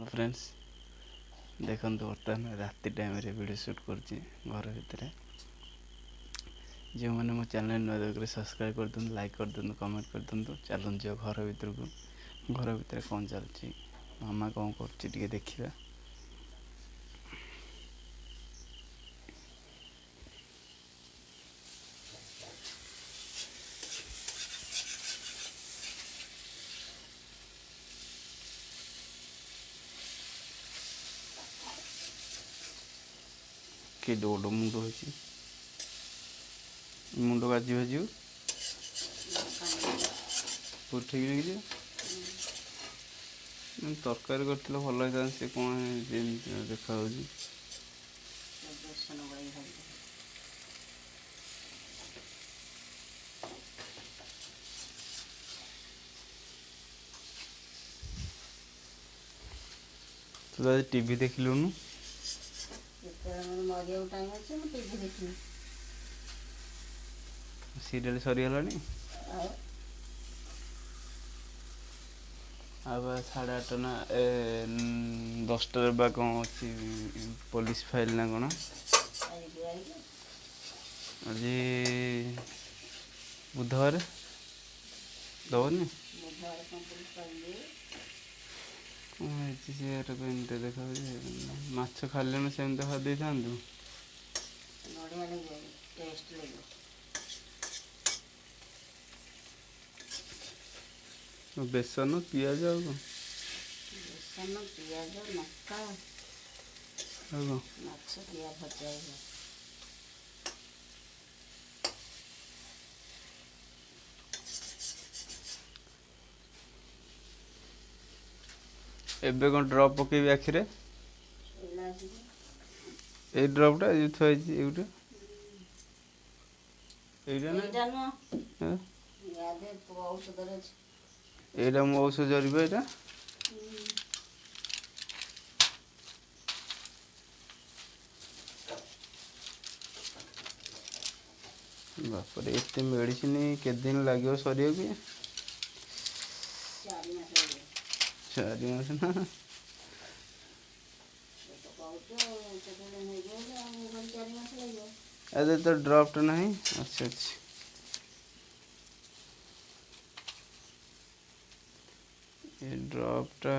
Friends देखो बर्तमान राति टाइम रे वीडियो शूट कर घर भितर जो मैंने मो चैनल नुआ देख सब्सक्राइब कर दिखाँ लाइक कर दिखाँ कमेंट कर दिखाँ चलूँ जो घर भर को घर भितर कौन चलती मामा कौन कर देखा कि डोड मुंड हो मुंड बाजी बाजी पूरी ठीक लगे तरकारी कर भल होता सी कौन देखा तू आज टीवी देखिलुनु सीरियल सरीगलानी अब 8:30 ना 10 बा कौन अच्छी पुलिस फाइल ना कौन आज बुधवार दबनी देखा माछ खाले सेमती खा दे था बेसन पिज बेसन पिज मक्का माछ दिया भजा एबे कौन ड्रॉप पकेबी आखिरे ए ड्रॉपटा जो थुआ एटा एटा मो औषध जरिब एटा बापर एत मेडिसिन के दिन लगे सर 4 मास ना अरे तो ड्रॉप नहीं अच्छा अच्छा ये ड्रॉपटा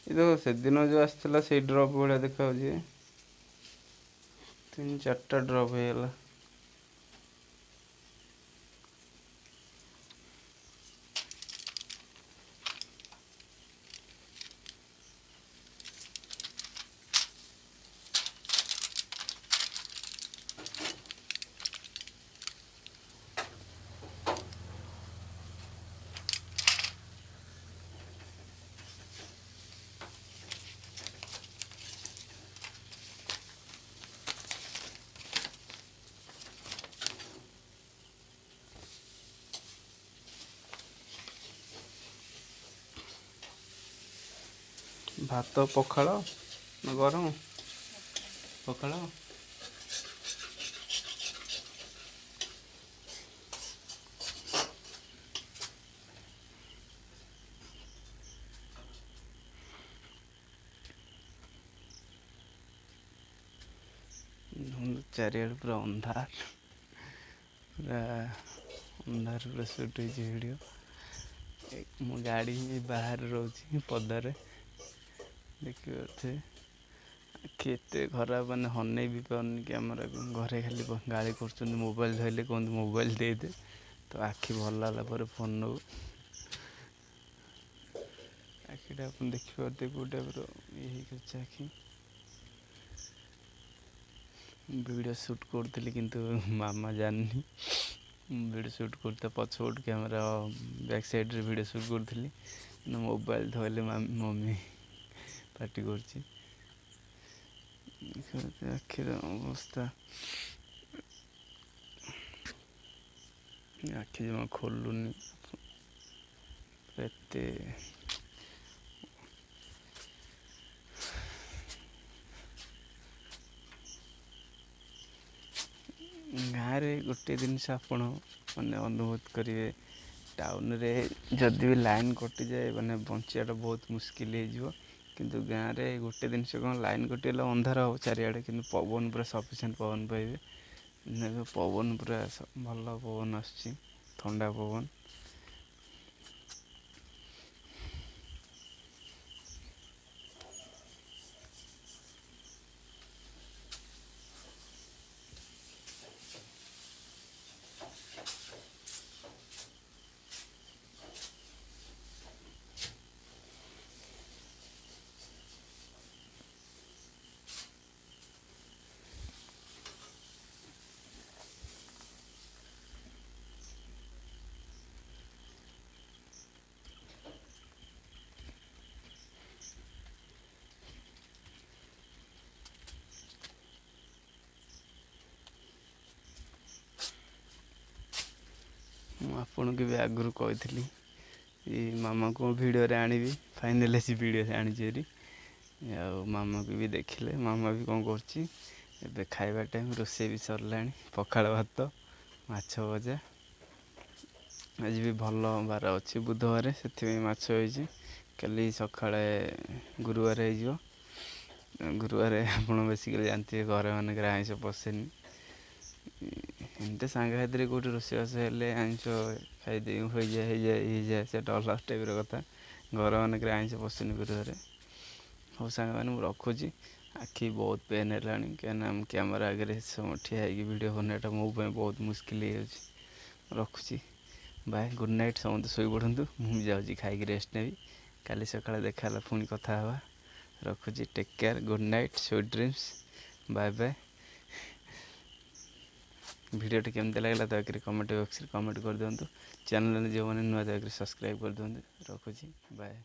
ये देखो से दिन जो आसला से ड्रॉप भाया देखा 3-4टा ड्रॉप होगा भात पखाल ना गरम पखाल चारिआड पूरा अंधार पूरा अंधार पूरा शूट वीडियो मो गाड़ी बाहर रोचे पदारे देखिए केते खराब मैंने हन भी पार्नि कैमेरा घरे खाली गाड़ी कर मोबाइल धरले कहते मोबाइल दे दे तो आखि भल है फोन नौ आखिटा आप देखिए कौ टाइप ये आखि वीडियो शूट करी किंतु मामा जानी वीडियो शूट करते पछपट कैमेरा बैक साइड रे वीडियो शूट करी मोबाइल धरले मम्मी पार्टी कर आखिर अवस्था आखि जमा खोलुनी एते गाँव गोटे जिनस आपण मैंने अनुभूत करेंगे ଟାଉନରେ ଯଦି ବି ଲାଇନ୍ କଟିଯାଏ ମାନେ ବଞ୍ଚିବାଟା ବହୁତ ମୁସ୍କିଲ ହେଇଯିବ। କିନ୍ତୁ ଗାଁରେ ଗୋଟେ ଜିନିଷ କ'ଣ, ଲାଇନ୍ କଟିଗଲେ ଅନ୍ଧାର ହେବ ଚାରିଆଡ଼େ, କିନ୍ତୁ ପବନ ପୁରା ସଫିସିଏଣ୍ଟ ପବନ ପାଇବେ। ପବନ ପୁରା ଭଲ ପବନ ଆସୁଛି, ଥଣ୍ଡା ପବନ। ମୁଁ ଆପଣଙ୍କୁ ବି ଆଗରୁ କହିଥିଲି ମାମାକୁ ଭିଡ଼ିଓରେ ଆଣିବି, ଫାଇନାଲ୍ ଆସି ଭିଡ଼ିଓରେ ଆଣିଛି ହେରି। ଆଉ ମାମାକୁ ବି ଦେଖିଲେ, ମାମା ବି କ'ଣ କରୁଛି ଏବେ ଖାଇବା ଟାଇମ୍, ରୋଷେଇ ବି ସରିଲାଣି। ପଖାଳ ଭାତ, ମାଛ ଭଜା। ଆଜି ବି ଭଲ ବାର ଅଛି, ବୁଧବାର, ସେଥିପାଇଁ ମାଛ ହେଇଛି। କାଲି ସକାଳେ ଗୁରୁବାର ହେଇଯିବ। ଗୁରୁବାର ଆପଣ ବେସିକାଲି ଜାଣିଥିବେ ଘରେ ମାନଙ୍କରେ ଆଇଁଷ ପଶେନି। ଏମିତି ସାଙ୍ଗସାଥିରେ କେଉଁଠି ରୋଷେଇବାସ ହେଲେ ଆଇଁଷ ଖାଇଦେଇ ହେଇଯାଏ, ସେଟା ଅଲଗା ଟାଇପ୍ର କଥା। ଘର ମାନଙ୍କରେ ଆଇଁଷ ପଶେନି ଗୁରୁବାରେ। ହଉ ସାଙ୍ଗମାନେ, ମୁଁ ରଖୁଛି। ଆଖି ବହୁତ ପେନ୍ ହେଲାଣି, କାହିଁକିନା ମୁଁ କ୍ୟାମେରା ଆଗରେ ସମୟ ଠିଆ ହେଇକି ଭିଡ଼ିଓ ବନେଇବାଟା ମୋ ପାଇଁ ବହୁତ ମୁସ୍କିଲ ହେଇଯାଉଛି। ରଖୁଛି, ବାଏ, ଗୁଡ଼୍ ନାଇଟ୍। ସମସ୍ତେ ଶୋଇପଡ଼ନ୍ତୁ, ମୁଁ ବି ଯାଉଛି ଖାଇକି ରେଷ୍ଟ ନେବି। କାଲି ସକାଳେ ଦେଖା ହେଲା, ପୁଣି କଥା ହେବା। ରଖୁଛି, take care, good night, sweet dreams, bye bye. ଭିଡ଼ିଓଟି କେମିତି ଲାଗିଲା ଦୟାକରି କମେଣ୍ଟ ବକ୍ସରେ କମେଣ୍ଟ କରିଦିଅନ୍ତୁ। ଚ୍ୟାନେଲରେ ଯେଉଁମାନେ ନୂଆ, ଦୟାକରି ସବସ୍କ୍ରାଇବ୍ କରିଦିଅନ୍ତୁ। ରଖୁଛି, ବାଏ।